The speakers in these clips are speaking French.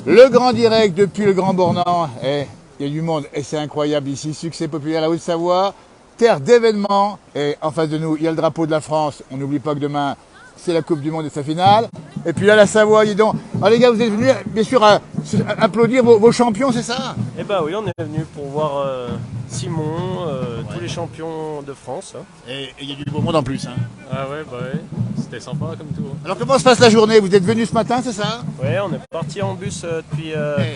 Le grand direct depuis le Grand Bornand. Et il y a du monde et c'est incroyable ici. Succès populaire la Haute-Savoie. Terre d'événements. Et en face de nous, il y a le drapeau de la France. On n'oublie pas que demain, c'est la Coupe du Monde et sa finale. Et puis là, la Savoie, dis donc. Alors les gars, vous êtes venus, bien sûr, à applaudir vos champions, c'est ça? Eh bah oui, on est venu pour voir Simon, tous les champions de France. Hein. Et il y a du beau monde en plus. Hein. Ah ouais, bah ouais, c'était sympa comme tout. Alors comment se passe la journée? Vous êtes venus ce matin, c'est ça? Ouais, on est parti en bus depuis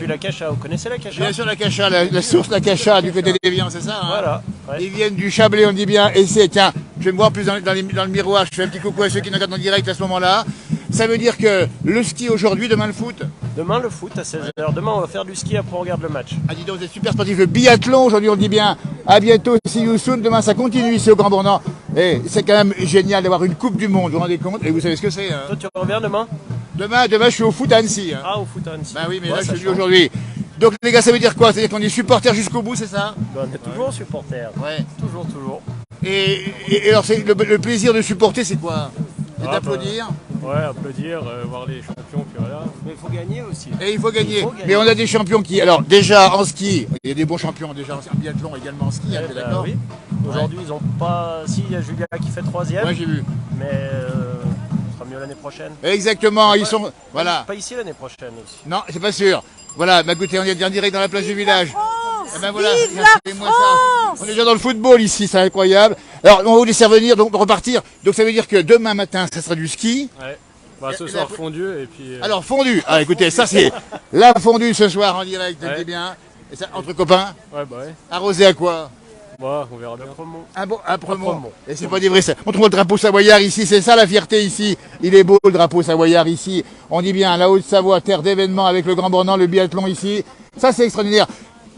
la Cacha. Vous connaissez la Cacha? Bien sûr, la Cacha, la source de la Cacha du côté d'Évian, c'est ça? Hein. Voilà. Ouais. Ils viennent du Chablais, on dit bien. Et c'est, tiens, je vais me voir plus dans le miroir. Je fais un petit coucou à ceux qui nous regardent en direct à ce moment-là. Ça veut dire que le ski aujourd'hui, demain le foot? Demain le foot à 16h. Demain on va faire du ski après on regarde le match. Ah dis donc, vous êtes super sportif. Le biathlon aujourd'hui, on dit bien. À bientôt, see you soon. Demain ça continue ici au Grand Bornand. Et c'est quand même génial d'avoir une Coupe du Monde, vous vous rendez compte? Et vous savez ce que c'est hein? Toi tu reviens demain? Demain je suis au foot à Annecy. Hein. Ah, au foot à Annecy. Bah oui, mais ouais, là je suis venu aujourd'hui. Donc les gars, ça veut dire quoi? C'est-à-dire qu'on est supporters jusqu'au bout, c'est ça? Bah, on est toujours supporters. Ouais. Toujours. Et alors le plaisir de supporter, c'est quoi? C'est d'applaudir. Ouais, applaudir, voir les champions, puis voilà. Mais il faut gagner aussi. Et il faut gagner. Mais on a des champions qui... Alors déjà en ski, il y a des bons champions déjà en biathlon, également en ski, hein, d'accord? Oui. Aujourd'hui ils ont pas... Si, il y a Julia qui fait 3ème. Ouais, j'ai vu. Mais ce sera mieux l'année prochaine. Exactement, ils sont... Voilà. Pas ici l'année prochaine aussi. Non, c'est pas sûr. Voilà, bah écoutez, on est en direct dans la place du village. France, Et ben voilà, vive la moi ça. France. On est déjà dans le football ici, c'est incroyable. Alors on va vous laisser revenir, donc repartir. Donc ça veut dire que demain matin, ça sera du ski. Ouais. Bah, ce soir fondu et puis... Alors fondu, ah écoutez, ça c'est la fondue ce soir en direct, Ouais. c'est bien. Et ça, entre copains, Ouais, bah ouais. arrosé à quoi? Bah, on verra bien. Un Premont. Et c'est pas des vrais. On trouve le drapeau savoyard ici, c'est ça la fierté ici. Il est beau le drapeau savoyard ici. On dit bien la Haute-Savoie, terre d'événements avec le Grand Bornand, le biathlon ici. Ça c'est extraordinaire.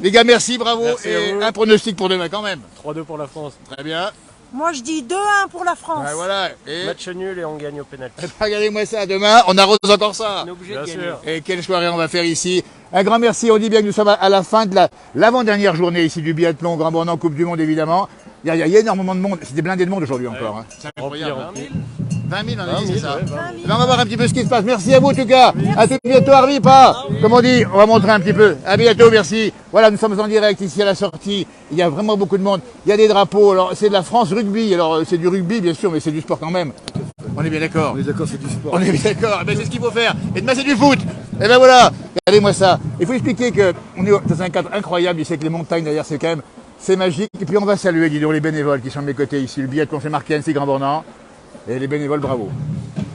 Les gars, merci, bravo. Merci et à vous. un pronostic pour demain quand même. 3-2 pour la France. Très bien. Moi je dis 2-1 pour la France. Ben voilà. Et Match nul et on gagne au pénalty. regardez-moi ça, demain on arrose encore ça. On est obligé de Bien gagner. sûr. Et quelle soirée on va faire ici. Un grand merci, on dit bien que nous sommes à la fin de l'avant-dernière journée ici du biathlon Grand Bornand, Coupe du Monde évidemment. Il y a énormément de monde, c'est des blindés de monde aujourd'hui encore. Hein. C'est incroyable. Rempli. 20 000 on a 20 dit, 000, c'est ça. ouais, 20 000. Là, on va voir un petit peu ce qui se passe. Merci à vous en tout cas. À tout bientôt, Harvey, pas. Comme on dit, on va montrer un petit peu. À bientôt, merci. Voilà, nous sommes en direct ici à la sortie. Il y a vraiment beaucoup de monde. Il y a des drapeaux. Alors, c'est de la France rugby. Alors, c'est du rugby, bien sûr, mais c'est du sport quand même. On est bien d'accord. On est d'accord, c'est du sport. On est bien d'accord. Eh ben, c'est ce qu'il faut faire. Et demain, c'est du foot. Et ben voilà. Regardez-moi ça. Il faut expliquer que on est dans un cadre incroyable. Ici, avec les montagnes derrière, c'est quand même, c'est magique. Et puis, on va saluer, dis donc, les bénévoles qui sont de mes côtés ici. Le biathlon, c'est marqué Annecy Grand Bornand. Et les bénévoles, bravo.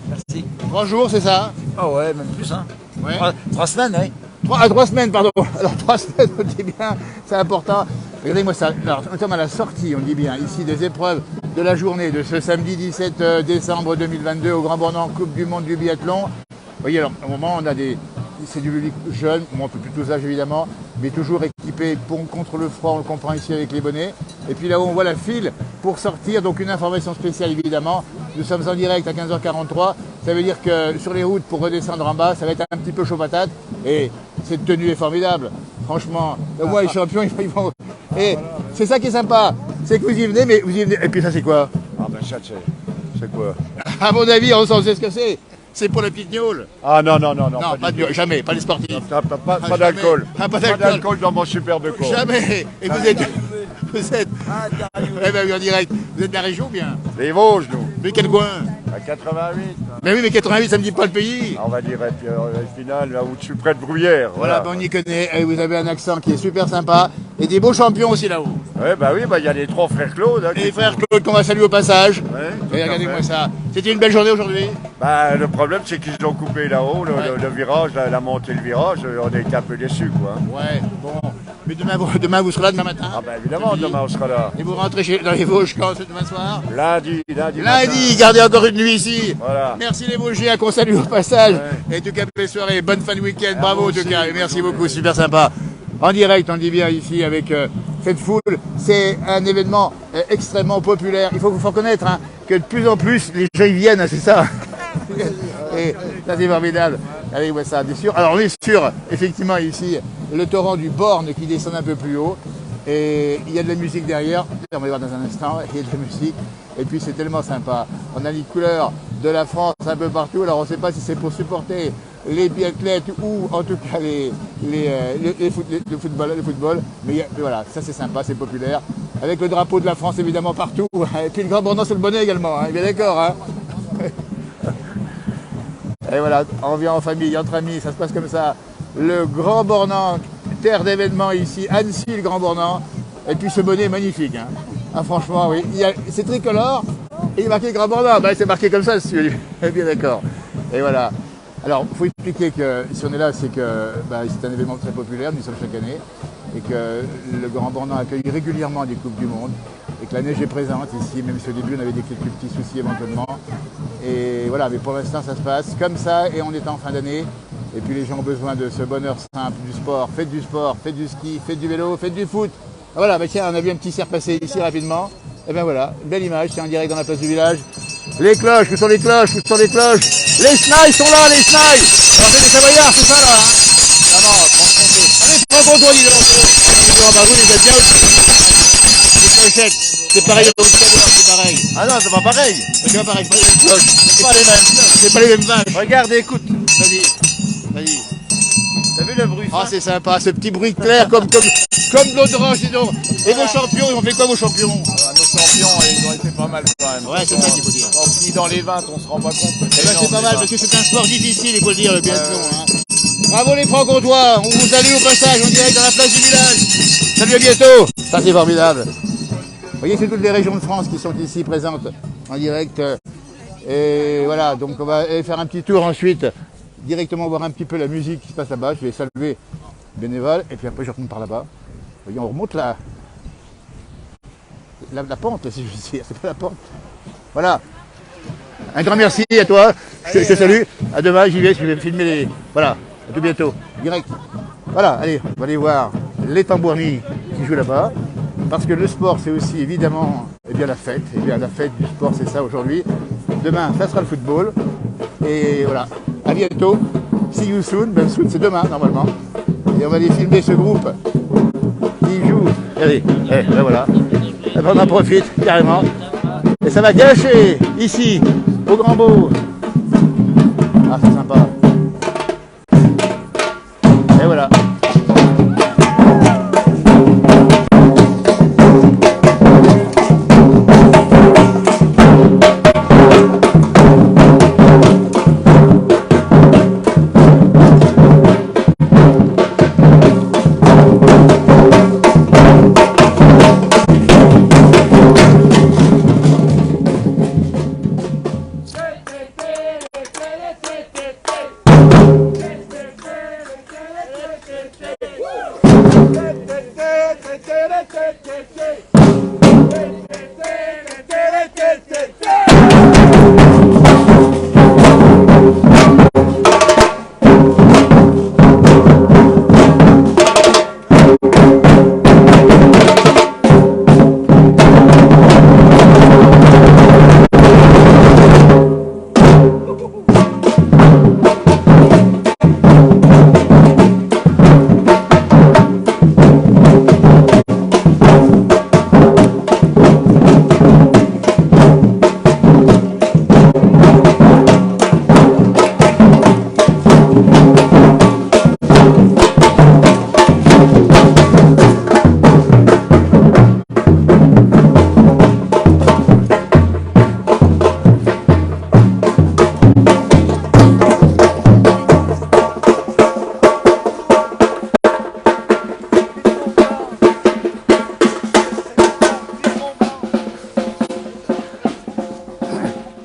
Merci. 3 jours, c'est ça? Ah ouais, même plus, hein. Ouais. 3 semaines, oui. 3 semaines, pardon. Alors 3 semaines, on dit bien, c'est important. Regardez-moi ça. Alors, nous sommes à la sortie, on dit bien, ici des épreuves de la journée de ce samedi 17 décembre 2022 au Grand Bornand, Coupe du Monde du biathlon. Vous voyez, alors, au moment, on a c'est du public jeune, bon, un peu plus tous âges évidemment, mais toujours équipé contre le froid, on le comprend ici avec les bonnets. Et puis là-haut, on voit la file pour sortir, donc une information spéciale évidemment. Nous sommes en direct à 15h43, ça veut dire que sur les routes pour redescendre en bas, ça va être un petit peu chaud patate. Et cette tenue est formidable, franchement. Moi, les champions, ils vont... Et c'est ça qui est sympa, c'est que vous y venez, mais vous y venez... Et puis ça, c'est quoi? Ah ben ça, c'est quoi? À mon avis, on sait ce que c'est. C'est pour la petite gnôle. Ah non, Non, pas de gnôle, jamais, pas les sportifs. Pas jamais. d'alcool. Ah, pas Pas d'alcool. d'alcool dans mon superbe corps. Jamais. Et vous êtes... Vous êtes... Eh ben oui, en direct. Vous êtes de la région ou bien? Les Vosges, nous. Mais quel coin? À 88. Mais oui, mais 88, ça me dit pas le pays. On va dire, et puis au final, là au-dessus, près de Bruyères. Voilà, ben on y connaît. Et vous avez un accent qui est super sympa. Et des beaux champions aussi là-haut. Ouais, bah oui, bah il y a les 3 frères Claude. Hein, Et les frères Claude qu'on va saluer au passage. Ouais, tout Et à regardez-moi fait. ça. C'était une belle journée aujourd'hui. Bah le problème, c'est qu'ils l'ont coupé là-haut, Ouais. le virage, la montée, le virage. On est un peu déçus, quoi. Ouais, bon. Mais demain vous serez là demain matin. Ah bah évidemment, Samedi. demain on sera là. Et vous rentrez dans les Vosges quand c'est demain soir? Lundi Lundi, matin. gardez encore une nuit ici. Voilà. Merci les Vosgiens qu'on salue au passage. Ouais. Et en tout cas, belle soirée, bonne fin de week-end. À Bravo vous en tout aussi, cas. Et bonne merci journée. beaucoup, super sympa. En direct, on dit bien ici avec cette foule. C'est un événement extrêmement populaire. Il faut reconnaître hein, que de plus en plus les gens y viennent, hein, c'est ça. Et ça c'est formidable. Allez, ouais, ça, bien sûr. Alors on est sur, effectivement, ici, le torrent du Borne qui descend un peu plus haut. Et il y a de la musique derrière. On va y voir dans un instant. Il y a de la musique. Et puis c'est tellement sympa. On a les couleurs de la France un peu partout. Alors on ne sait pas si c'est pour supporter les biathlètes ou en tout cas le football. Mais voilà, ça c'est sympa, c'est populaire. Avec le drapeau de la France évidemment partout. Et puis le grand bornand sur le bonnet également, hein, bien d'accord. Hein. Et voilà, on vient en famille, entre amis, ça se passe comme ça. Le Grand Bornand, terre d'événements ici, Annecy, le Grand Bornand. Et puis ce bonnet est magnifique. Hein. Ah, franchement, oui. C'est tricolore et il est marqué Grand Bornand. Ben, c'est marqué comme ça, celui-là. Bien d'accord. Et voilà. Alors, il faut expliquer que si on est là, c'est que c'est un événement très populaire, nous sommes chaque année, et que le Grand Bornand accueille régulièrement des Coupes du Monde, et que la neige est présente ici, même si au début on avait quelques petits soucis éventuellement. Et voilà, mais pour l'instant ça se passe comme ça, et on est en fin d'année, et puis les gens ont besoin de ce bonheur simple, du sport, faites du ski, faites du vélo, faites du foot. Voilà, tiens, on a vu un petit cerf passer ici rapidement, et bien voilà, belle image, c'est en direct dans la place du village. Les cloches, où sont les cloches, où sont les cloches? Les snails sont là, les snails. Alors c'est des Savoyards, c'est ça là, hein? Ah non, allez, prends ton toit, dis donc. Vous les êtes bien aussi. Les clochettes, c'est pareil au Savoyard, c'est pareil. Ah non, c'est pas pareil. C'est pas pareil, c'est pas les mêmes cloches. C'est pas les mêmes. C'est pas les mêmes vaches. Regarde et écoute. Vas-y. T'as vu le bruit? Ah, c'est sympa, ce petit bruit clair comme de l'eau d'orange, dis donc. Et vos champions, ils ont fait quoi vos champions? Nos champions, ils ont été pas mal quand même. Ouais, c'est ça qu'il faut dire. On finit dans les 20, on se rend pas compte. Eh ben, c'est pas mal parce que c'est un sport difficile, il faut le dire, le biathlon. Hein. Bravo les Franc-Comtois, on vous salue au passage, on dirait dans la place du village. Salut, à bientôt. Ça c'est formidable. Vous voyez, c'est toutes les régions de France qui sont ici présentes en direct. Et voilà, donc on va aller faire un petit tour ensuite, directement voir un petit peu la musique qui se passe là-bas. Je vais saluer bénévoles et puis après je retourne par là-bas. Vous voyez, on remonte la pente, si je veux dire, c'est pas la pente. Voilà. Un grand merci à toi, je te salue. À demain, j'y vais, je vais filmer les... Voilà, à tout bientôt, direct. Voilà, allez, on va aller voir les tambournis qui jouent là-bas. Parce que le sport, c'est aussi évidemment la fête. Et bien la fête du sport, c'est ça aujourd'hui. Demain, ça sera le football. Et voilà, à bientôt. See you soon. Ben soon, c'est demain, normalement. Et on va aller filmer ce groupe qui joue. Regardez, ben voilà. Et ben on en profite, carrément. Et ça va gâcher, ici, au Grand Beau. Ah, c'est sympa. Et voilà.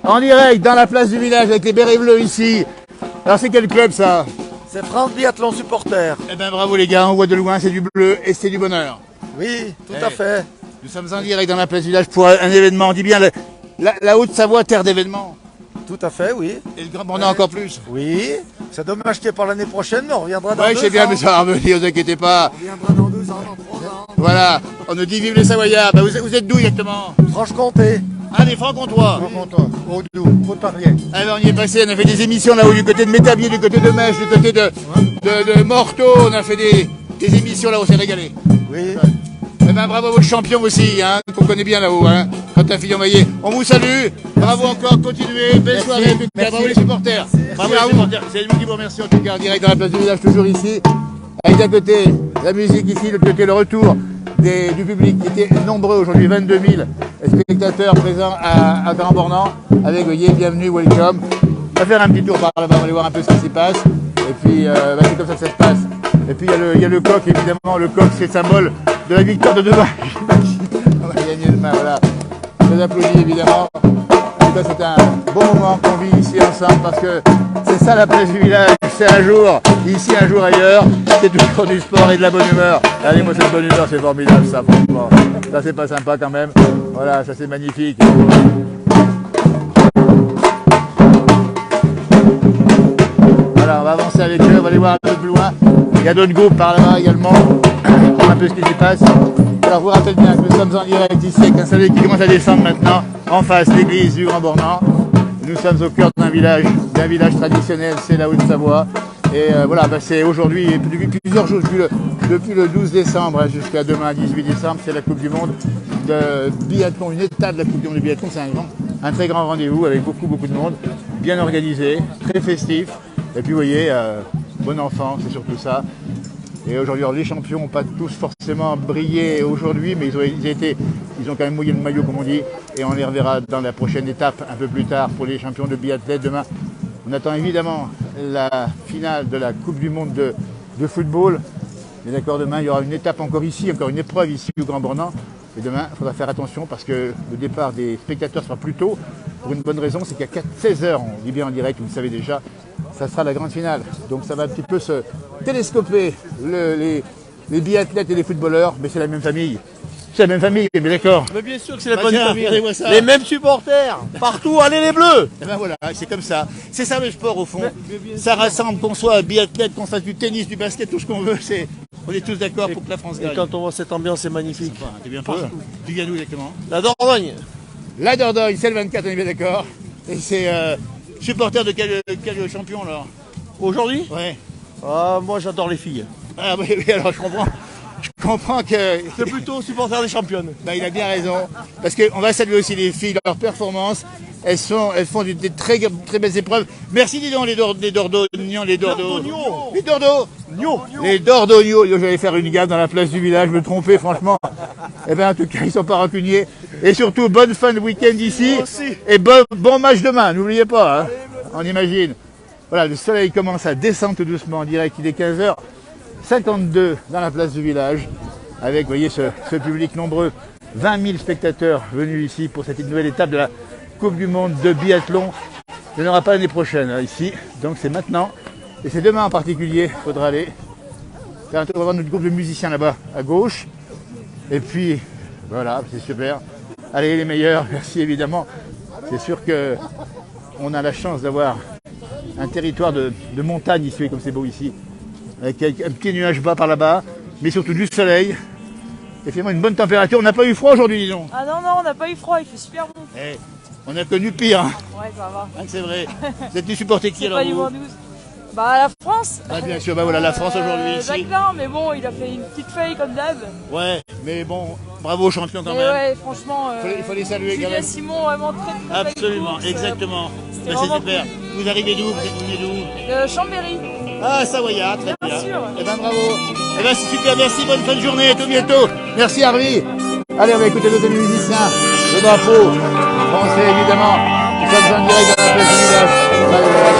En direct, dans la place du village, avec les bérets bleus ici. Alors c'est quel club ça? C'est France Biathlon Supporter. Eh ben bravo les gars, on voit de loin, c'est du bleu et c'est du bonheur. Oui, tout à fait. Nous sommes en direct dans la place du village pour un événement, on dit bien la Haute-Savoie, terre d'événements. Tout à fait, oui. Et le Grand Bornand encore plus. Oui, c'est dommage qu'il n'y ait pas l'année prochaine, mais on reviendra dans 2 ans. Oui, je sais bien, mais ça va revenir, ne vous inquiétez pas. On reviendra dans 2 ans, dans 3 ans. Voilà, on nous dit vive les Savoyards. Ben, vous êtes d'où exactement? Franche-Comté. Ah, des Francs-Comtois. Franche-Comté, Haut-Doubs, Haute-Arrière. Ah ben, on y est passé, on a fait des émissions là-haut, du côté de Métabier, du côté de Mèche, du côté de Morteau, on a fait des émissions là-haut, on s'est régalé. Oui. Eh ben, bravo à votre champion aussi, hein, qu'on connaît bien là-haut. Hein. Quentin Fillon-Maillet, on vous salue. Bravo encore, continuez. Belle soirée. En tout cas, bravo les supporters. Bravo les supporters. C'est nous qui vous remercions en tout cas en direct dans la place du village, toujours ici. Avec d'un côté la musique ici, de l'autre côté le retour du public qui était nombreux aujourd'hui, 22 000 spectateurs présents à Grand Bornand. Avec bienvenue, welcome. On va faire un petit tour par là-bas, on va aller voir un peu ce qui s'y passe. Et puis c'est comme ça que ça se passe. Et puis il y a le coq, évidemment. Le coq, c'est le symbole de la victoire de demain. On va gagner demain, voilà. Je vous applaudis évidemment. En tout cas, c'est un bon moment qu'on vit ici ensemble parce que c'est ça la place du village. C'est un jour ici, un jour ailleurs. C'est toujours du sport et de la bonne humeur. Allez, moi, cette bonne humeur, c'est formidable, ça, franchement. Ça, c'est pas sympa quand même. Voilà, ça, c'est magnifique. Voilà, on va avancer avec eux, on va aller voir un peu plus loin. Il y a d'autres groupes par là-bas également. On voit un peu ce qui s'y passe. Alors, je vous rappelle bien que nous sommes en direct ici avec un soleil qui commence à descendre maintenant en face de l'église du Grand Bornand. Nous sommes au cœur d'un village traditionnel, c'est la Haute-Savoie. Et voilà, c'est aujourd'hui, depuis plusieurs jours, depuis le 12 décembre jusqu'à demain, 18 décembre, c'est la Coupe du Monde de biathlon, une étape de la Coupe du Monde de biathlon. C'est un très grand rendez-vous avec beaucoup de monde, bien organisé, très festif. Et puis vous voyez, bon enfant, c'est surtout ça. Et aujourd'hui, les champions n'ont pas tous forcément brillé aujourd'hui, mais ils ont quand même mouillé le maillot, comme on dit. Et on les reverra dans la prochaine étape, un peu plus tard, pour les champions de biathlète demain. On attend évidemment la finale de la Coupe du Monde de football. Mais d'accord, demain, il y aura une étape encore ici, encore une épreuve ici au Grand Bornand. Et demain, il faudra faire attention parce que le départ des spectateurs sera plus tôt. Pour une bonne raison, c'est qu'à 16h, on dit bien en direct, vous le savez déjà, ça sera la grande finale. Donc ça va un petit peu se télescoper les biathlètes et les footballeurs, mais c'est la même famille. C'est la même famille, mais d'accord. Mais bien sûr que c'est la bonne famille. Les mêmes supporters, partout, allez les bleus. Et ben voilà, c'est comme ça. C'est ça le sport au fond. Ça rassemble, qu'on soit biathlète, qu'on fasse du tennis, du basket, tout ce qu'on veut. On est tous d'accord pour que la France gagne. Et quand on voit cette ambiance, c'est magnifique. T'es bien peu. Tu viens d'où exactement? La Dordogne. La Dordogne, c'est le 24, on est bien d'accord. Et c'est supporter de quel champion alors? Aujourd'hui? Ouais. Moi j'adore les filles. Ah oui, alors je comprends que... C'est plutôt supporter des championnes. Bah, il a bien raison. Parce qu'on va saluer aussi les filles, leurs performances. Elles font des très belles épreuves. Merci, dis donc, les Dordognons. J'allais faire une gaffe dans la place du village, me tromper, franchement. Eh bien, en tout cas, ils sont pas rancuniers. Et surtout, bonne fin de week-end ici. Et bon match demain, n'oubliez pas. Hein. On imagine. Voilà, le soleil commence à descendre tout doucement en direct. Il est 15h52 dans la place du village. Avec, vous voyez, ce public nombreux. 20 000 spectateurs venus ici pour cette nouvelle étape de la Coupe du Monde de biathlon. Il n'y en aura pas l'année prochaine hein, ici, donc c'est maintenant. Et c'est demain en particulier, il faudra aller. On va voir notre groupe de musiciens là-bas, à gauche. Et puis, voilà, c'est super. Allez les meilleurs, merci évidemment. C'est sûr qu'on a la chance d'avoir un territoire de montagne ici, comme c'est beau ici. Avec un petit nuage bas par là-bas, mais surtout du soleil. Et finalement une bonne température. On n'a pas eu froid aujourd'hui, dis donc. Ah non, on n'a pas eu froid, il fait super bon. On a connu pire. Hein. Ouais, ça va. Ah, c'est vrai. Vous êtes supporté qui alors? Bah la France. Ah, bien sûr, bah voilà, la France aujourd'hui ici. Jacqueline, mais bon, il a fait une petite feuille comme d'hab. Ouais, mais bon, bravo aux champions quand même. Ouais, franchement. Il faut les saluer quand Julia même. Simon, vraiment très Absolument, course. exactement. C'était C'est vraiment super. cool. Vous arrivez d'où? Vous êtes venus d'où? De Chambéry. Ah, Savoyard, très bien. Bien sûr. Eh ben bravo. Eh ben c'est super, merci, bonne fin de journée, à tout bientôt. Merci Harvey. Allez, on va écouter nos amis musiciens. Le drapeau français, évidemment. Nous sommes en direct dans la place du village. Allez, on va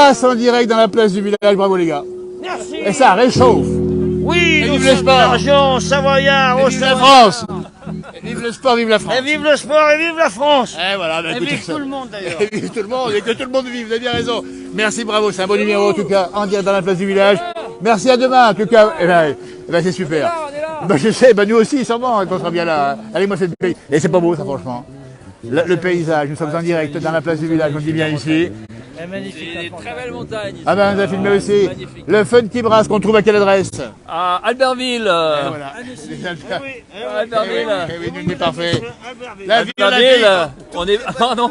passe en direct dans la place du village. Bravo les gars. Merci. Et ça réchauffe. Oui, Et nous vive le sommes sport. l'argent savoyard. Et au vive la Savoyard. France. Et vive le sport, vive la France. Et vive le sport et vive la France. Et voilà, bah, Et écoutez vive ça. tout le monde d'ailleurs. Et vive tout le monde, et que tout le monde vive, vous avez bien raison. Merci, bravo, c'est un bon numéro en tout cas, en direct dans la place du village. Merci, à demain en tout cas. C'est super. Bah, je sais, bah, nous aussi sûrement, qu'on sera bien là. Allez, moi c'est le pays. Et c'est pas beau ça franchement. Le paysage, nous sommes en direct dans la place du village, on dit bien ici. Des très belles montagnes. Ah ben on a filmé aussi le Fun qui brasse qu'on trouve à quelle adresse? À Albertville. Et voilà. Albertville. Eh oui, nul n'est parfait. La ville Albertville. olympique. On est. Pardon.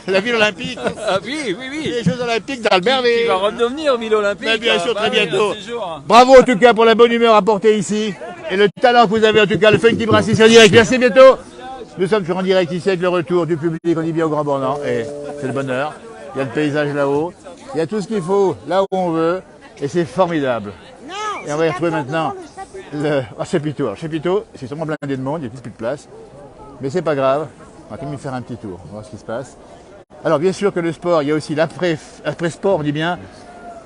La ville olympique. Ah oui, oui, oui. Les Jeux olympiques Qui d'Albertville. va redevenir ville olympique. Mais bien sûr, très oui, bientôt. un de ces jours. Bravo en tout cas pour la bonne humeur apportée ici et le talent que vous avez en tout cas, le Fun qui brasse ici en direct. Merci, bientôt. Nous sommes toujours en direct ici avec le retour du public, on y vient au Grand Bornand et c'est le bonheur. Il y a le paysage là-haut, il y a tout ce qu'il faut là où on veut et c'est formidable. Et on va y retrouver maintenant le chapiteau. Alors chapiteau, c'est sûrement blindé de monde, il n'y a plus de place, mais c'est pas grave. On va quand même y faire un petit tour, on va voir ce qui se passe. Alors bien sûr que le sport, il y a aussi l'après-sport, on dit bien.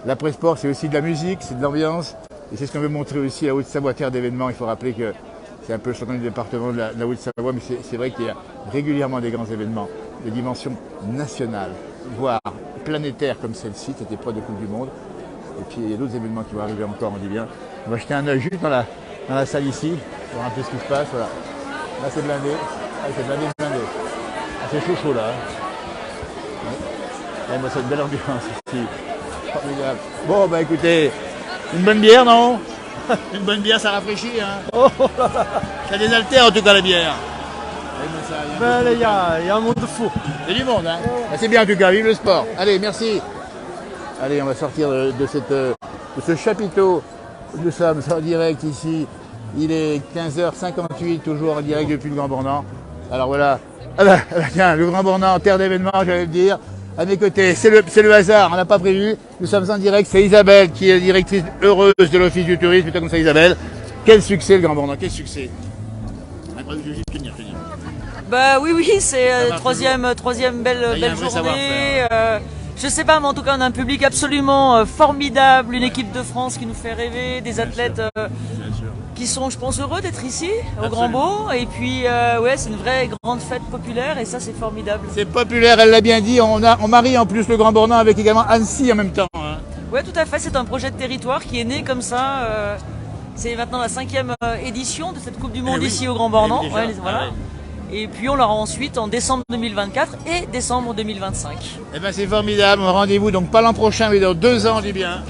L'après-sport, c'est aussi de la musique, c'est de l'ambiance. Et c'est ce qu'on veut montrer aussi à Haute-Savoie, terre d'événements. Il faut rappeler que c'est un peu le slogan du département de la Haute-Savoie, mais c'est vrai qu'il y a régulièrement des grands événements de dimension nationale, voire planétaire comme celle-ci, cette épreuve de Coupe du Monde. Et puis il y a d'autres événements qui vont arriver encore, on dit bien. On va jeter un œil juste dans la salle ici, pour voir un peu ce qui se passe. Voilà. Là c'est blindé. Ah, c'est blindé, blindé. Ah, c'est chaud chaud là. Hein. Ouais. Moi, c'est une belle ambiance ici. Formidable. Bon bah écoutez, une bonne bière non? Une bonne bière ça rafraîchit hein. Oh là là. Ça désaltère en tout cas la bière. Il y a un monde de fou. Il y a du monde hein. Bah, c'est bien en tout cas, vive le sport. Allez, merci. Allez, on va sortir de ce chapiteau. Nous sommes en direct ici. Il est 15h58, toujours en direct depuis le Grand Bornand. Alors voilà. Ah bah, tiens, le Grand Bornand, terre d'événements, j'allais le dire. À mes côtés, c'est le hasard, on n'a pas prévu. Nous sommes en direct, c'est Isabelle qui est directrice heureuse de l'Office du tourisme. Plutôt comme ça, Isabelle. Quel succès le Grand Bornand, quel succès. Je vais juste tenir. Bah oui, c'est troisième belle Il y a un vrai journée. savoir-faire. Je sais pas, mais en tout cas, on a un public absolument formidable, une équipe de France qui nous fait rêver, des athlètes qui sont, je pense, heureux d'être ici, au Grand Beau. Et puis, ouais, c'est une vraie grande fête populaire et ça, c'est formidable. C'est populaire, elle l'a bien dit. On marie en plus le Grand Bornand avec également Annecy en même temps. Hein. Ouais, tout à fait, c'est un projet de territoire qui est né comme ça. C'est maintenant la 5e édition de cette Coupe du Monde oui. ici au Grand Bornand. Eh oui, Ouais, déjà. voilà. Ah ouais. Et puis on l'aura ensuite en décembre 2024 et décembre 2025. Eh ben c'est formidable, rendez-vous donc pas l'an prochain mais dans 2 ans on dit bien.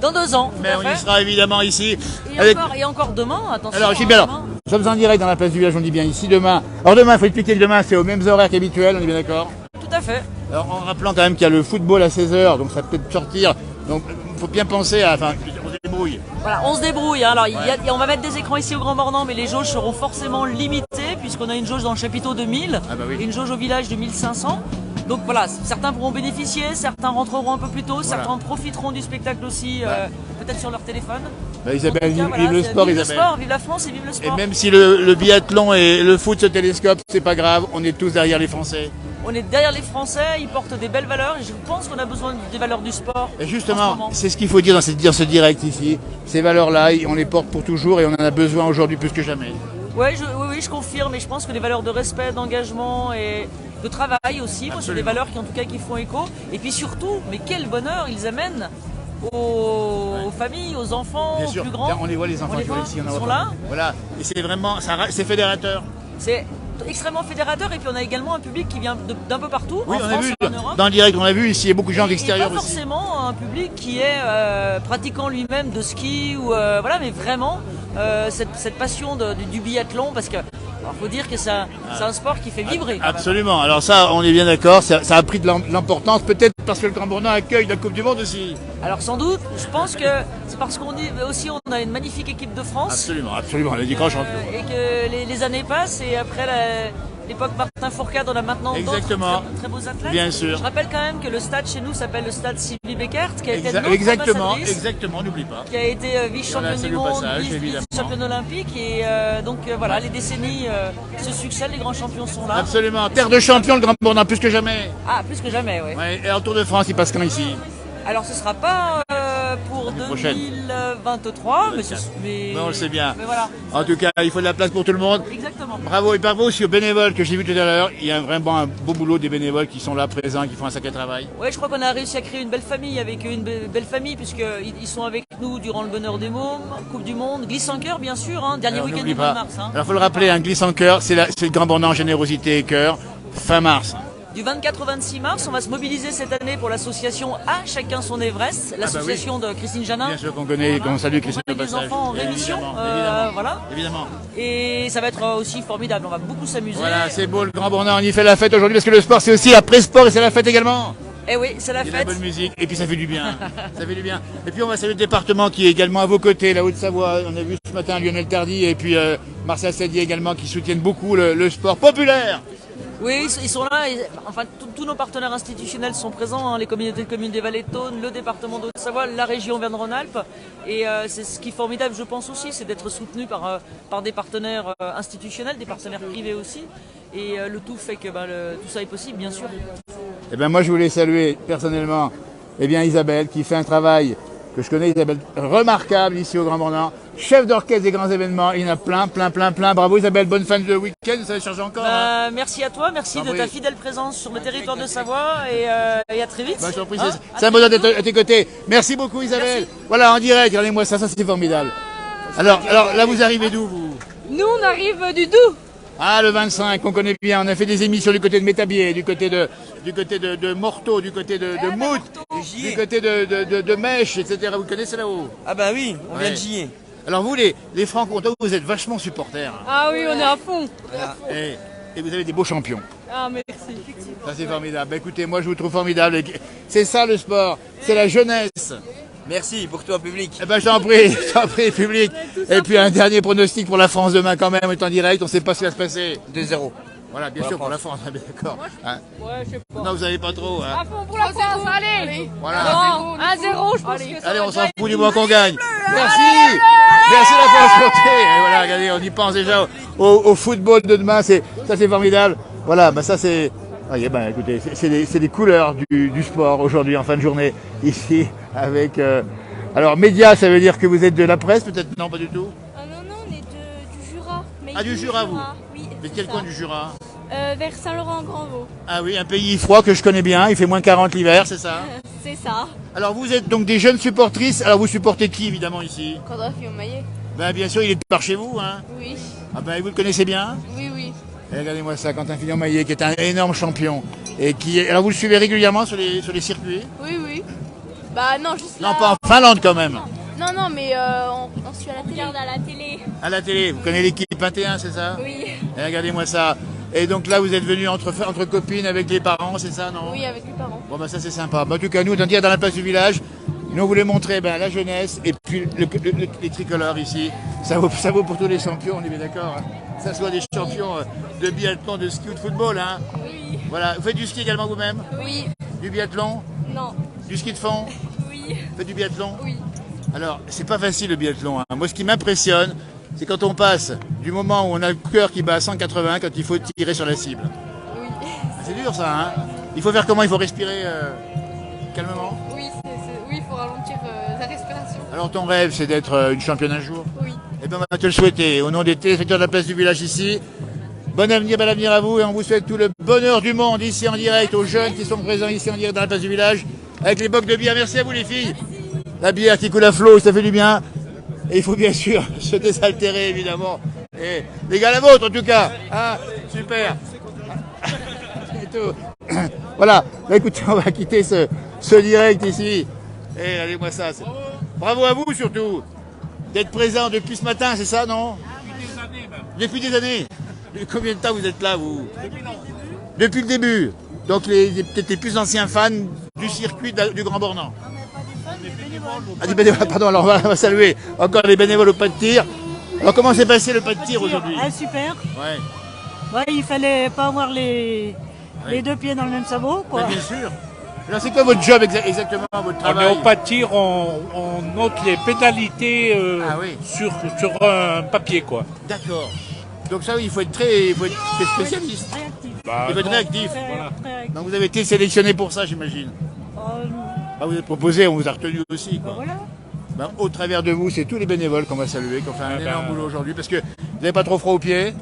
Dans 2 ans, tout Mais à on y fait. sera évidemment ici. Et, avec- encore demain, attention. Alors, hein, alors, demain. nous sommes en direct dans la place du village, on dit bien ici demain. Alors demain, il faut expliquer que demain c'est aux mêmes horaires qu'habituel, on est bien d'accord? Tout à fait. Alors en rappelant quand même qu'il y a le football à 16h, donc ça peut peut-être sortir. Donc il faut bien penser à. Enfin, on se débrouille. Voilà, on se débrouille. Hein. Alors, on va mettre des écrans ici au Grand Bornand, mais les jauges seront forcément limitées puisqu'on a une jauge dans le chapiteau de 1000 Ah bah oui. et une jauge au village de 1500. Donc voilà, certains pourront bénéficier, certains rentreront un peu plus tôt, certains profiteront du spectacle aussi, peut-être sur leur téléphone. Bah, Isabelle, En tout cas, vive le c'est- sport, vive Isabelle. le sport, vive la France et vive le Et sport. même si le biathlon et le foot se télescopent, c'est pas grave, on est tous derrière les Français. On est derrière les Français, ils portent des belles valeurs et je pense qu'on a besoin des valeurs du sport. Et en ce justement, moment. c'est ce qu'il faut dire dans ce direct ici. Ces valeurs-là, on les porte pour toujours et on en a besoin aujourd'hui plus que jamais. Oui, je confirme et je pense que les valeurs de respect, d'engagement et de travail aussi, moi, c'est des valeurs qui en tout cas qui font écho. Et puis surtout, mais quel bonheur ils amènent aux familles, aux enfants, Bien aux sûr, plus grands. on les voit les enfants On les qui sont voit, ici, on en ils voit sont pas. là. Voilà, et c'est vraiment, c'est fédérateur. C'est extrêmement fédérateur et puis on a également un public qui vient d'un peu partout, Oui, en on a France, vu, en Europe. dans le direct, on a vu ici, il y a beaucoup de gens Et d'extérieur pas aussi. forcément un public qui est pratiquant lui-même de ski ou voilà, mais vraiment cette passion du biathlon parce que alors, faut dire que c'est un sport qui fait vibrer. quand même. Absolument, alors ça, on est bien d'accord, ça a pris de l'importance, peut-être parce que le Grand Bornand accueille la Coupe du Monde aussi. Alors sans doute, je pense que c'est parce qu'on dit aussi on a une magnifique équipe de France. Absolument, on a dit grand champion. Et que les années passent et après l'époque Martin Fourcade, on a maintenant d'autres Exactement. très beaux athlètes. Bien sûr. Je rappelle quand même que le stade chez nous s'appelle le stade Sylvie Beckert, qui a été notre ambassadrice, Exactement, n'oublie pas. qui a été vice-championne Voilà, du c'est monde, le passage, évidemment. vice-championne olympique. Et donc voilà, les décennies se succèdent, les grands champions sont là. Absolument, terre de champion, le Grand Bornand, plus que jamais. Ah, plus que jamais, oui. Ouais, et en Tour de France, il passe quand ici? Alors ce sera pas pour L'année prochaine. 2023, mais on le sait bien. Mais voilà. En tout cas, il faut de la place pour tout le monde. Exactement. Bravo et bravo aussi aux bénévoles que j'ai vu tout à l'heure. Il y a vraiment un beau boulot des bénévoles qui sont là présents, qui font un sacré travail. Ouais, je crois qu'on a réussi à créer une belle famille avec une belle famille puisqu'ils sont avec nous durant le bonheur des mômes, Coupe du Monde, glisse en cœur bien sûr, hein, dernier Alors, week-end n'oublie du mois de pas. mars. Hein. Alors faut le rappeler, un glisse en cœur, c'est le Grand Bornand Générosité et Cœur, fin mars. Du 24 au 26 mars, on va se mobiliser cette année pour l'association À Chacun Son Everest, l'association de Christine Janin. Bien sûr qu'on connaît, qu'on salue Christine au Avec des passage. enfants en rémission, Évidemment, voilà. évidemment. Et ça va être aussi formidable, on va beaucoup s'amuser. Voilà, c'est beau le Grand Bornand, on y fait la fête aujourd'hui parce que le sport c'est aussi après-sport et c'est la fête également. Et oui, c'est la Il y a de la fête. bonne musique et puis ça fait du bien. Ça fait du bien. Et puis on va saluer le département qui est également à vos côtés, la Haute-Savoie. On a vu ce matin Lionel Tardy et puis Marcel Sadier également qui soutiennent beaucoup le sport populaire. Oui, ils sont là. Enfin, tous nos partenaires institutionnels sont présents, hein, les communautés de communes des Vallées-de-Thône, le département de Haute-Savoie, la région Auvergne-Rhône-Alpes. Et c'est ce qui est formidable, je pense aussi, c'est d'être soutenu par des partenaires institutionnels, des partenaires privés aussi. Et le tout fait que tout ça est possible, bien sûr. Eh bien moi je voulais saluer personnellement Isabelle qui fait un travail que je connais, Isabelle, remarquable ici au Grand Bornand. Chef d'orchestre des grands événements, il y en a plein. Bravo Isabelle, bonne fin de week-end, ça va charger encore. Hein. Merci à toi, merci de ta fidèle présence sur le territoire de Savoie et à très vite. Je t'en prie, c'est un bonheur d'être à tes côtés. Merci beaucoup Isabelle. Merci. Voilà, en direct, regardez-moi ça c'est formidable. Alors là vous arrivez d'où vous? Nous on arrive du Doubs. Ah, le 25, on connaît bien. On a fait des émissions du côté de Métabier, du côté de Morteau, du côté de Mout, du côté de Mèche, etc. Vous connaissez là-haut? Ah bah oui, on vient de Gillet. Alors vous, les Francs-Comtois, vous êtes vachement supporters. Ah oui, on est à fond. Voilà. Et vous avez des beaux champions. Ah merci. Ça c'est formidable. Bah, écoutez, moi je vous trouve formidable. C'est ça le sport, c'est la jeunesse. Merci pour toi, public. Eh ben, je t'en prie, public. Et puis un dernier pronostic pour la France demain quand même, on est en direct, on ne sait pas ce qui va se passer. 2-0. Voilà, bien sûr, pour la France, d'accord. Hein? Ouais, je sais pas. Non, vous n'avez pas trop. Hein? À fond pour la France, allez. Voilà. Non, 1-0, je pense que ça Allez, va on s'en déjà fout être du moins qu'on gagne. Merci. Merci la France montée. Et voilà, regardez, on y pense déjà au football de demain. Ça c'est formidable. Voilà, bah ça c'est. Ah, ben, écoutez, c'est les couleurs du sport aujourd'hui en fin de journée ici avec. Alors médias, ça veut dire que vous êtes de la presse, peut-être non, pas du tout. Non, on est du Jura. Mais Ah, du Jura, vous? Oui. Mais quel coin du Jura? Vers Saint-Laurent-en-Grandvaux. Ah oui, un pays froid que je connais bien. Il fait moins 40 l'hiver, c'est ça? C'est ça. Alors vous êtes donc des jeunes supportrices. Alors vous supportez qui évidemment ici? Quentin Maillet. Ben bien sûr, il est par chez vous, hein? Oui. Ah ben vous le connaissez bien? Oui. Et regardez-moi ça, Quentin Fillon-Maillet, qui est un énorme champion. Et alors vous le suivez régulièrement sur les circuits? Oui. Bah non, juste là. Non, pas en Finlande quand même. Non, mais on suit à la télé. Regarde à la télé. À la télé, vous connaissez l'équipe 21, c'est ça? Oui. Et regardez-moi ça. Et donc là, vous êtes venus entre copines avec les parents, c'est ça, non? Oui, avec les parents. Bon, bah ça c'est sympa. Bah, en tout cas, nous, on est dans la place du village. Nous, on voulait montrer la jeunesse et puis les tricolores ici. Ça vaut pour tous les champions, on est bien d'accord. Hein. Que ça soit des champions de biathlon, de ski ou de football. Hein. Oui. Voilà. Vous faites du ski également vous-même? Oui. Du biathlon? Non. Du ski de fond? Oui. Vous faites du biathlon? Oui. Alors, c'est pas facile le biathlon. Hein. Moi, ce qui m'impressionne, c'est quand on passe du moment où on a le cœur qui bat à 180 quand il faut tirer sur la cible. Oui. C'est dur ça, hein? Il faut faire comment? Il faut respirer calmement? Oui, il faut ralentir la respiration. Alors ton rêve, c'est d'être une championne un jour? Oui. Eh bien, on va te le souhaiter. Au nom des téléspectateurs de la place du village ici, bon avenir à vous et on vous souhaite tout le bonheur du monde ici en direct, aux jeunes qui sont présents ici en direct dans la place du village, avec les bocs de bière. Merci à vous les filles. Merci. La bière qui coule à flot, ça fait du bien. Et il faut bien sûr se désaltérer évidemment. Et les gars, la vôtre en tout cas. Ah, super. Et tout. Voilà, bah, écoutez, on va quitter ce direct ici. Et regardez-moi ça. Bravo à vous surtout d'être présent depuis ce matin, c'est ça, non? Depuis des années même. Depuis des années. Depuis combien de temps vous êtes là, vous? Depuis le début. Donc peut-être les plus anciens fans du circuit du Grand Bornand. Ah, des bénévoles, pardon, alors on va saluer encore les bénévoles au pas de tir. Alors comment s'est passé le pas de tir aujourd'hui? Ah, super. Ouais. Ouais, il fallait pas avoir les deux pieds dans le même sabot, quoi. Mais bien sûr. Alors c'est quoi votre job exactement, votre travail? On est au pas de tir, on note les pénalités sur un papier, quoi. D'accord. Donc ça, il faut être spécialiste. Réactif. Il faut être réactif. Très réactif. Donc vous avez été sélectionné pour ça, j'imagine. Ah, vous êtes proposé, on vous a retenu aussi. Quoi. Voilà. Ben, au travers de vous, c'est tous les bénévoles qu'on va saluer, qui ont fait un énorme boulot aujourd'hui, parce que vous n'avez pas trop froid aux pieds.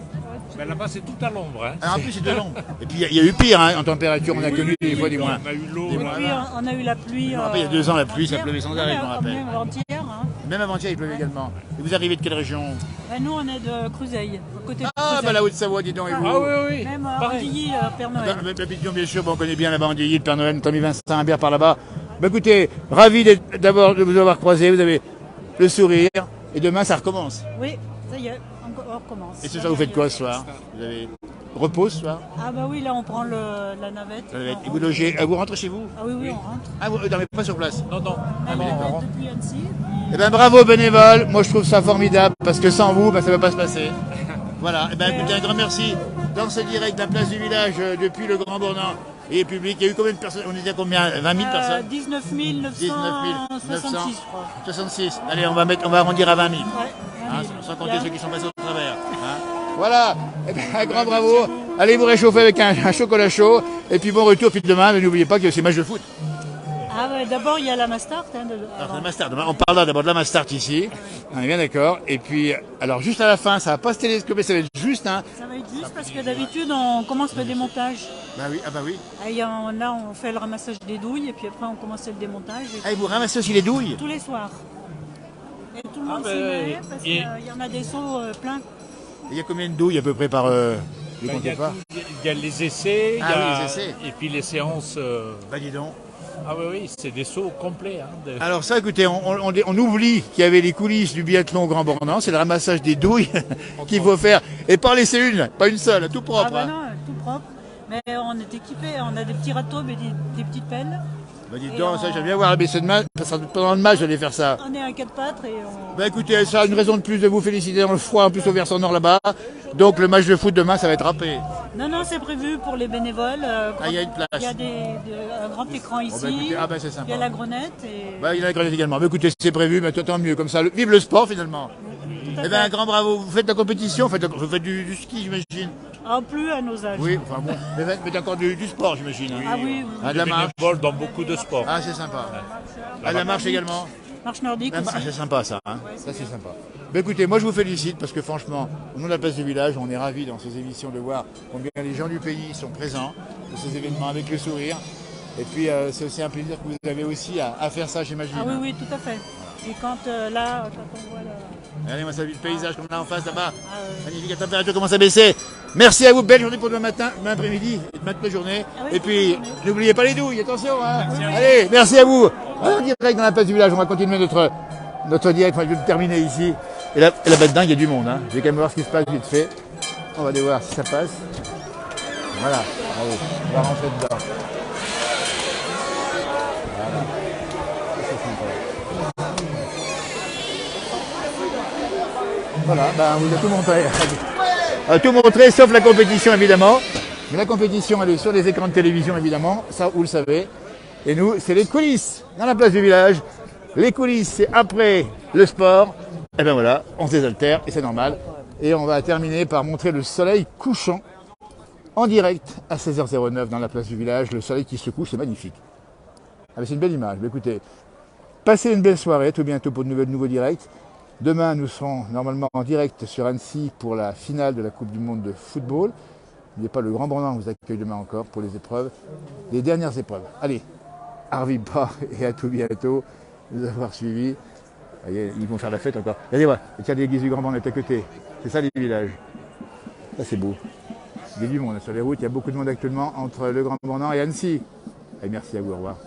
Ben là-bas, c'est tout à l'ombre. Hein. Ah, en plus, c'est de l'ombre. Et puis, il y a eu pire hein, en température, on a connu des fois des moins. On a eu l'eau. Et puis on a eu la pluie. Je me rappelle, il y a 2 ans, la pluie, ça avant-hier. pleuvait sans arrêt, je me rappelle. Même avant-hier. Hein. Même avant-hier, il pleuvait également. Et vous arrivez de quelle région? Ben, nous, on est de Cruzeil, à côté de Ah, Cruzeil. bah la Haute-Savoie, dis donc, et vous? Ah oui, oui. Même Pareil. Andilly, Père Noël. Bien sûr, bon, on connaît bien la Bandilly, le Père Noël, notre ami Vincent Imbert par là-bas. Bah, écoutez, ravi d'abord de vous avoir croisé, vous avez le sourire, et demain ça recommence. Oui, ça y est, on recommence. Et ce soir, vous faites quoi ce soir? Vous avez repos ce soir? Ah bah oui, là on prend la navette. Et vous logez, vous rentrez chez vous? Ah oui, oui, on rentre. Ah, vous non, mais pas sur place? Non, non. On est depuis Annecy. Eh ben bravo bénévoles, moi je trouve ça formidable, parce que sans vous, ben, ça ne va pas se passer. Voilà, eh ben, écoutez, un grand merci. Dans ce direct de la place du village, depuis le Grand Bournan et public, il y a eu combien de personnes? On était à combien? 20 000 personnes? 19 966, je crois. 66. Allez, on va arrondir à 20 000. Ouais, 20 000. Sans compter ceux qui sont passés au travers. Hein. Voilà, eh ben, un grand bravo. Allez vous réchauffer avec un chocolat chaud. Et puis bon retour, puis demain, mais n'oubliez pas que c'est match de foot. Ah ouais, d'abord il y a la Mastart. Hein, Alors, la Mastart, on parlera d'abord de la Mastart ici. On est bien d'accord. Et puis, alors juste à la fin, ça va pas se télescoper, ça va être juste. Hein. Ça va être juste parce que d'habitude on commence le démontage. Bah oui, ah bah oui. Et là on fait le ramassage des douilles et puis après on commence le démontage. Et Ah, et vous ramassez aussi les douilles? tous les soirs. Et tout le monde s'y ben, met parce qu'il y en a des seaux pleins. Il y a combien de douilles à peu près par... Ben, il y a les essais, Ah il y a, oui, les essais. et puis les séances. Bah dis donc. Ah oui, oui, c'est des sauts complets. Hein, Alors ça, écoutez, on oublie qu'il y avait les coulisses du biathlon au Grand Bournan, c'est le ramassage des douilles qu'il faut faire. Et pas laisser une, pas une seule, tout propre. Ah bah hein. non, tout propre. Mais on est équipés, on a des petits râteaux et des petites pelles. Bah dis Et donc, ça j'aime bien voir, mais c'est demain, ça sera pendant le match d'aller faire ça. On est à quatre pattes et on... Bah écoutez, ça a une raison de plus de vous féliciter dans le froid, en plus au versant nord là-bas. Donc le match de foot demain, ça va être râpé. Non, non, c'est prévu pour les bénévoles. Ah, il y a une place. Il y a un grand écran ici. bah, écoutez, ah, bah, c'est sympa. Il y a la grenette. Et... Bah, il y a la grenade également. Mais écoutez, c'est prévu, mais tant mieux. Comme ça, vive le sport finalement. Eh ben, un grand bravo. Vous faites la compétition, vous faites du ski, j'imagine. Ah, plus à nos âges. Oui, enfin bon. Mais faites encore du sport, j'imagine. Ah oui, oui. Ah, de la marche. bénévoles dans beaucoup de sports. Ah, c'est sympa. Ah, la marche également. Marche nordique Ah, aussi. c'est sympa ça. Hein. Ça, c'est sympa. Ben, écoutez, moi je vous félicite parce que franchement, au nom de la place du village, on est ravis dans ces émissions de voir combien les gens du pays sont présents pour ces événements avec le sourire. Et puis c'est aussi un plaisir que vous avez aussi à faire ça, j'imagine. Ah oui, oui, tout à fait. Et quand là, quand on voit la... Regardez, moi ça vu le paysage comme là en face là-bas. Magnifique, la température commence à baisser. Merci à vous, belle journée pour demain matin, demain après-midi, demain toute la journée. Ah oui, et puis n'oubliez pas les douilles, attention. Hein. Oui. Allez, merci à vous. En direct dans la place du village, on va continuer notre direct, je vais le terminer ici. Et là dingue, il y a du monde. Hein. Je vais quand même voir ce qui se passe vite fait. On va aller voir si ça passe. Voilà, allez, on va rentrer dedans. Voilà. C'est sympa. Voilà, ben, on vous a tout montré. Tout montré, sauf la compétition évidemment. Mais la compétition, elle est sur les écrans de télévision évidemment, ça vous le savez. Et nous, c'est les coulisses dans la place du village. Les coulisses, c'est après le sport. Et ben voilà, on se désaltère et c'est normal. Et on va terminer par montrer le soleil couchant en direct à 16h09 dans la place du village. Le soleil qui se couche, c'est magnifique. Ah, c'est une belle image. Mais écoutez, passez une belle soirée, tout bientôt pour de nouveaux directs. Demain, nous serons normalement en direct sur Annecy pour la finale de la Coupe du Monde de football. N'oubliez pas, le Grand Bournan vous accueille demain encore pour les épreuves, les dernières épreuves. Allez, Arvipa et à tout bientôt de nous avoir suivis. Voyez, ils vont faire la fête encore. Regardez-moi, tiens, l'église du Grand Bournan est à côté. C'est ça les villages. Ça c'est beau. Il y a du monde sur les routes, il y a beaucoup de monde actuellement entre le Grand Bournan et Annecy. Et merci à vous, au revoir.